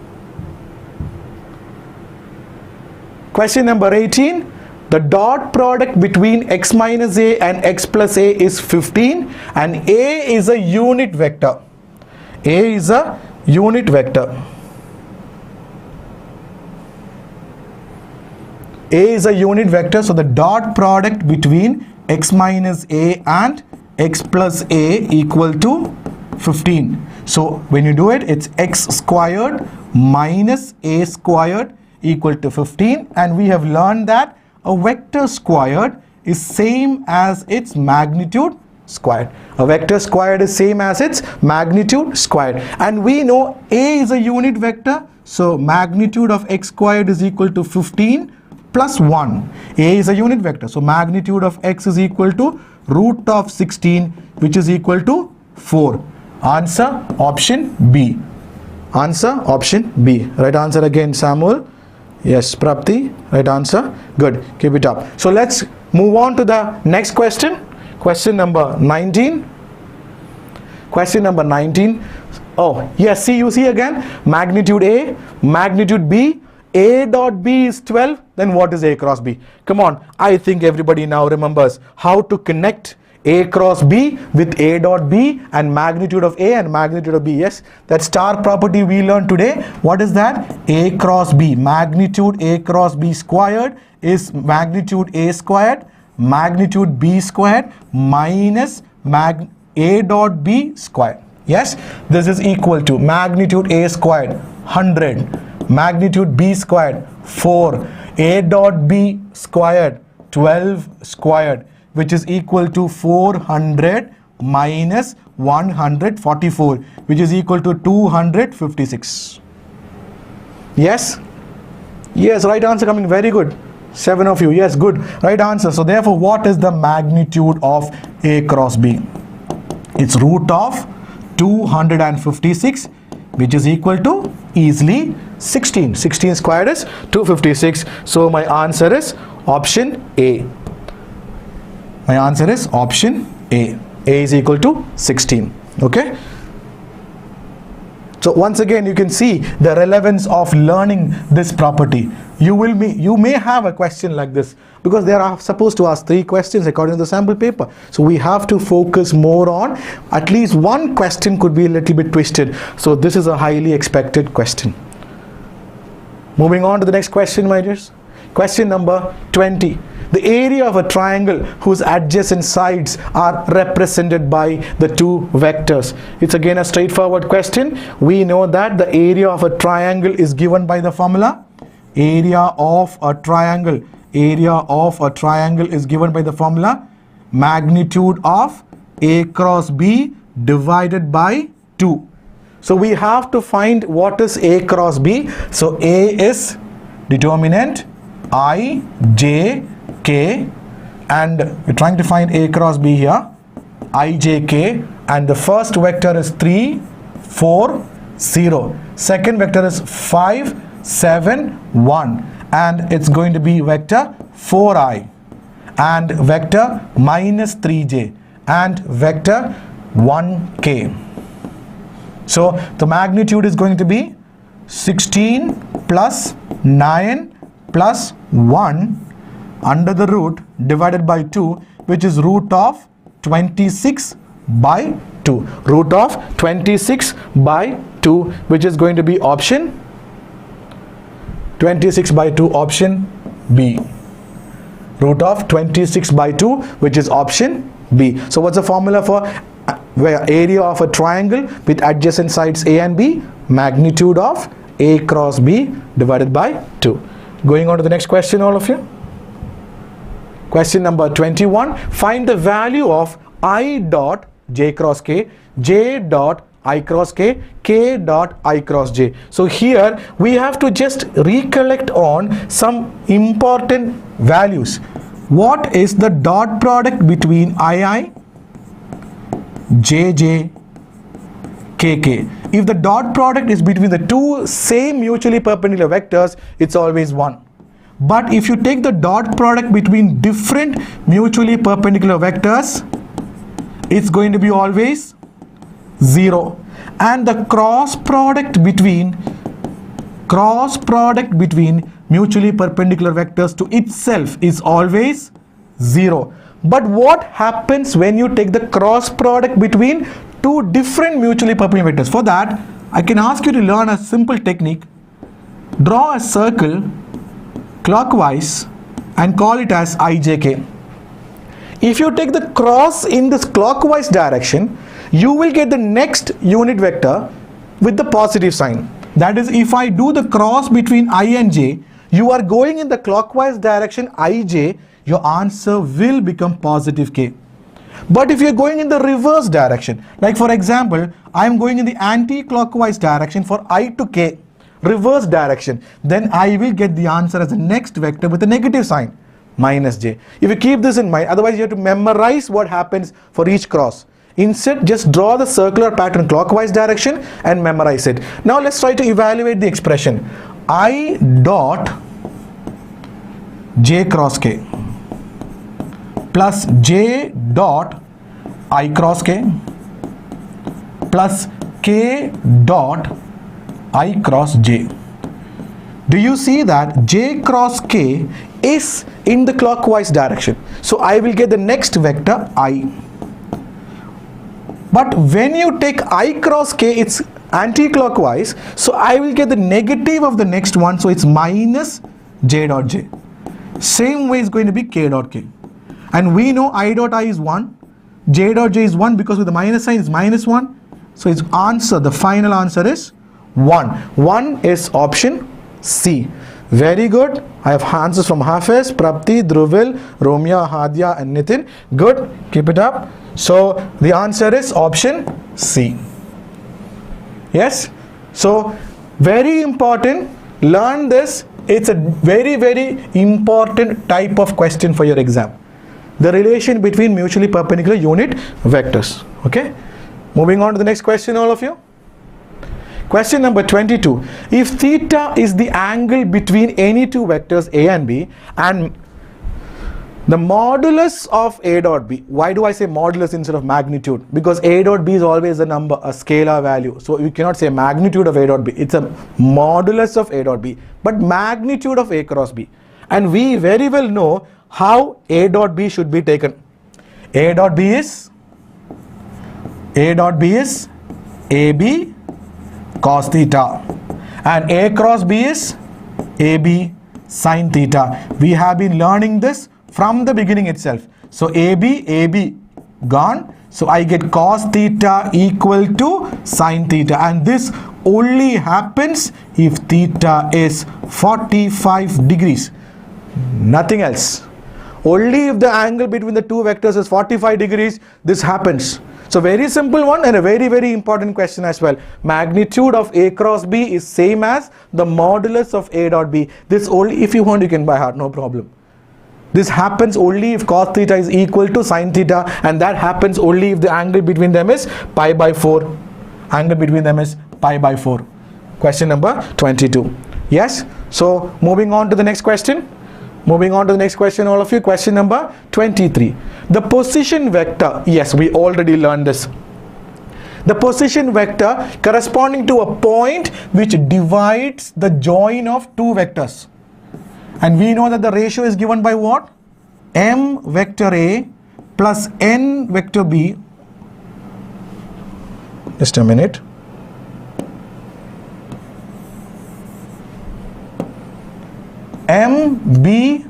Question number 18. The dot product between x minus a and x plus a is 15 and a is a unit vector. A is a unit vector. A is a unit vector, so the dot product between x minus a and x plus a equal to 15. So when you do it, it's x squared minus a squared equal to 15, and we have learned that a vector squared is same as its magnitude squared. A vector squared is same as its magnitude squared, and we know a is a unit vector, so magnitude of x squared is equal to 15 plus 1. A is a unit vector, so magnitude of x is equal to root of 16, which is equal to 4. Answer option B. Answer option B. Right answer again, Samuel. Yes, Prapti, right answer. Good, keep it up. So let's move on to the next question. Question number 19. Question number 19. Oh, yes, see, you see again, magnitude A, magnitude B, A dot B is 12, then what is A cross B? Come on, I think everybody now remembers how to connect A cross B with A dot B and magnitude of A and magnitude of B. Yes, that star property we learned today. What is that? A cross B. Magnitude A cross B squared is magnitude A squared, magnitude B squared minus A dot B squared. Yes, this is equal to magnitude A squared 100, magnitude B squared 4, A dot B squared 12 squared, which is equal to 400 minus 144, which is equal to 256. Yes? Yes, right answer coming, very good. 7 of you, yes, good, right answer. So therefore, what is the magnitude of A cross B? It's root of 256, which is equal to easily 16. 16 squared is 256. So my answer is option A. My answer is option A. A is equal to 16. Okay. So once again, you can see the relevance of learning this property. You may have a question like this because they are supposed to ask 3 questions according to the sample paper. So we have to focus more on at least one question could be a little bit twisted. So this is a highly expected question. Moving on to the next question, my dears. Question number 20. The area of a triangle whose adjacent sides are represented by the 2 vectors. It's again a straightforward question. We know that the area of a triangle is given by the formula. Area of a triangle is given by the formula magnitude of A cross B divided by 2. So we have to find what is A cross B. So A is determinant I, J, K, and we're trying to find A cross B here, I, J, K, and the first vector is 3, 4, 0. Second vector is 5, 7, 1, and it's going to be vector 4i, and vector minus 3j, and vector 1k. So the magnitude is going to be 16 plus 9 plus 1 under the root divided by 2, which is root of 26 by 2. Root of 26 by 2, which is going to be option 26 by 2, option B. Root of 26 by 2, which is option B. So what's the formula for area of a triangle with adjacent sides A and B? Magnitude of A cross B divided by 2. Going on to the next question, all of you. Question number 21. Find the value of I dot J cross K, J dot I cross K, K dot I cross J. So here we have to just recollect on some important values. What is the dot product between II, JJ, KK? If the dot product is between the 2 same mutually perpendicular vectors, it's always 1. But if you take the dot product between different mutually perpendicular vectors, it's going to be always 0. And the cross product between mutually perpendicular vectors to itself is always 0. But what happens when you take the cross product between 2 different mutually perpendicular vectors? For that, I can ask you to learn a simple technique. Draw a circle clockwise and call it as IJK. If you take the cross in this clockwise direction, you will get the next unit vector with the positive sign. That is, if I do the cross between I and J, you are going in the clockwise direction IJ, your answer will become positive K. But if you're going in the reverse direction, like for example, I am going in the anti-clockwise direction for I to K, reverse direction, then I will get the answer as the next vector with a negative sign, minus J. If you keep this in mind, otherwise you have to memorize what happens for each cross. Instead, just draw the circular pattern clockwise direction and memorize it. Now let's try to evaluate the expression. I dot j cross k plus j dot I cross k plus k dot I cross j. Do you see that j cross k is in the clockwise direction? So I will get the next vector I. But when you take I cross k, it's anti-clockwise, so I will get the negative of the next one, so it's minus j dot j. Same way is going to be k dot k. And we know I dot I is 1, j dot j is 1 because with the minus sign is minus 1. So its answer, the final answer is 1. 1 is option C. Very good. I have answers from Hafiz, Prapti, Dhruvil, Romya, Hadia and Nitin. Good. Keep it up. So the answer is option C. Yes. So very important. Learn this. It's a very, very important type of question for your exam. The relation between mutually perpendicular unit vectors. Okay. Moving on to the next question, all of you. Question number 22. If theta is the angle between any two vectors A and B and the modulus of A dot B, why do I say modulus instead of magnitude? Because A dot B is always a number, a scalar value. So you cannot say magnitude of A dot B. It's a modulus of A dot B, but magnitude of A cross B. And we very well know how A dot B should be taken. A dot B is AB cos theta and A cross B is AB sin theta. We have been learning this from the beginning itself. So AB gone. So I get cos theta equal to sin theta, and this only happens if theta is 45 degrees. Nothing else. Only if the angle between the two vectors is 45 degrees, this happens. So very simple one and a very, very important question as well. Magnitude of A cross B is same as the modulus of A dot B. This only, if you want, you can by heart, no problem. This happens only if cos theta is equal to sin theta, and that happens only if the angle between them is pi by 4. Angle between them is pi by 4. Question number 22. Yes. So moving on to the next question. Moving on to the next question, all of you. Question number 23. The position vector. Yes, we already learned this. The position vector corresponding to a point which divides the join of two vectors. And we know that the ratio is given by what? M vector A plus N vector B. Just a minute. MB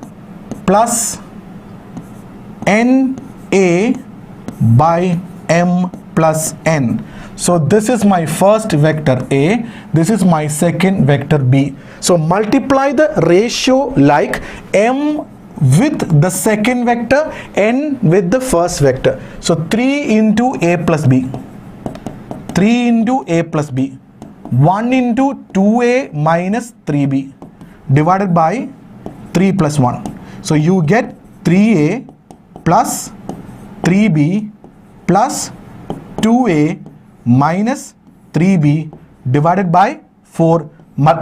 plus NA by M plus N. So this is my first vector A, this is my second vector B. So multiply the ratio like M with the second vector, N with the first vector. So 3 into A plus B, 3 into A plus B, 1 into 2A minus 3B divided by 3 plus 1. So you get 3A plus 3B plus 2A minus 3B divided by 4.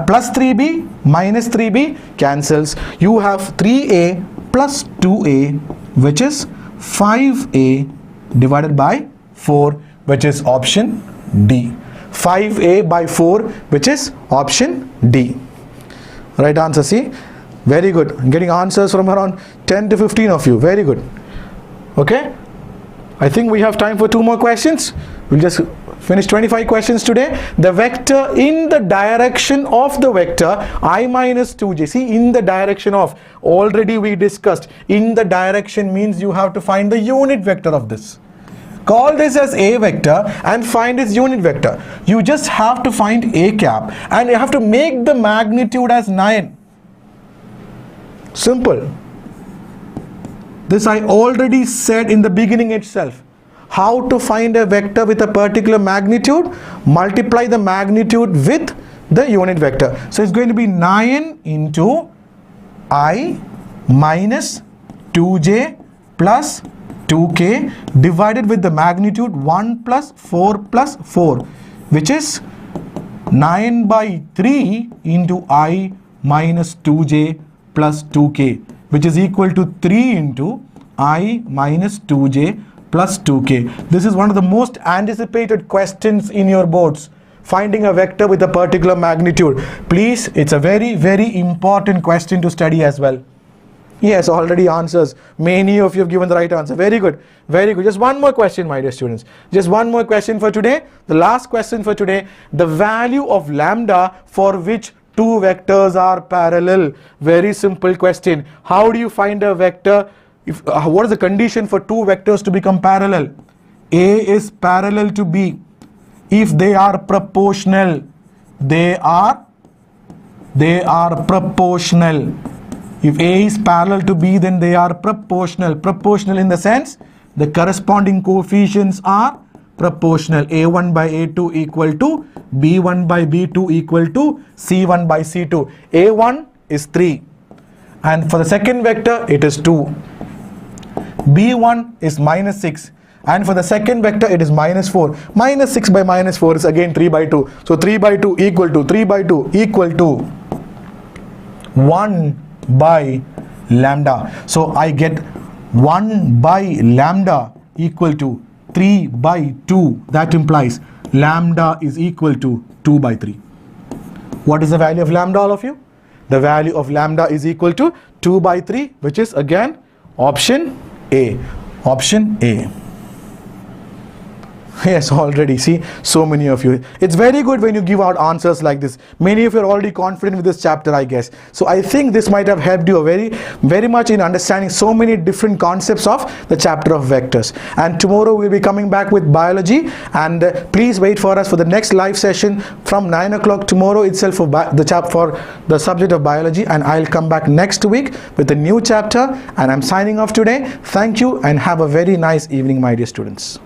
Plus 3B minus 3B cancels. You have 3A plus 2A, which is 5A divided by 4, which is option D. 5A by 4, which is option D. Right answer C. Very good. I'm getting answers from around 10 to 15 of you. Very good. Okay. I think we have time for 2 more questions. We'll just finish 25 questions today. The vector in the direction of the vector I minus 2j. See, in the direction of, already we discussed, in the direction means you have to find the unit vector of this. Call this as A vector and find its unit vector. You just have to find A cap and you have to make the magnitude as 9. Simple. This I already said in the beginning itself. How to find a vector with a particular magnitude? Multiply the magnitude with the unit vector. So it's going to be 9 into I minus 2j plus 2k divided with the magnitude 1 plus 4 plus 4, which is 9 by 3 into I minus 2j plus 2k. which is equal to 3 into I minus 2j plus 2k. This is one of the most anticipated questions in your boards. Finding a vector with a particular magnitude. Please, it's a very, very important question to study as well. Yes, already answers. Many of you have given the right answer. Very good. Very good. Just one more question, my dear students. Just one more question for today. The last question for today. The value of lambda for which two vectors are parallel. Very simple question. How do you find a vector? What is the condition for two vectors to become parallel? A is parallel to B if they are proportional. They are proportional. If A is parallel to B, then they are proportional. Proportional in the sense the corresponding coefficients are proportional. A1 by A2 equal to B1 by B2 equal to C1 by C2. A1 is 3 and for the second vector it is 2. B1 is minus 6 and for the second vector it is minus 4. Minus 6 by minus 4 is again 3 by 2. So 3 by 2 equal to 3 by 2 equal to 1 by lambda. So I get 1 by lambda equal to 3 by 2. That implies lambda is equal to 2 by 3. What is the value of lambda, all of you? The value of lambda is equal to 2 by 3, which is again option A. Option A. Yes, already see so many of you. It's very good when you give out answers like this. Many of you are already confident with this chapter, I guess. So I think this might have helped you very much in understanding so many different concepts of the chapter of vectors. And tomorrow we'll be coming back with biology, and please wait for us for the next live session from 9 o'clock tomorrow itself for the subject of biology, and I'll come back next week with a new chapter. And I'm signing off today. Thank you and have a very nice evening, my dear students.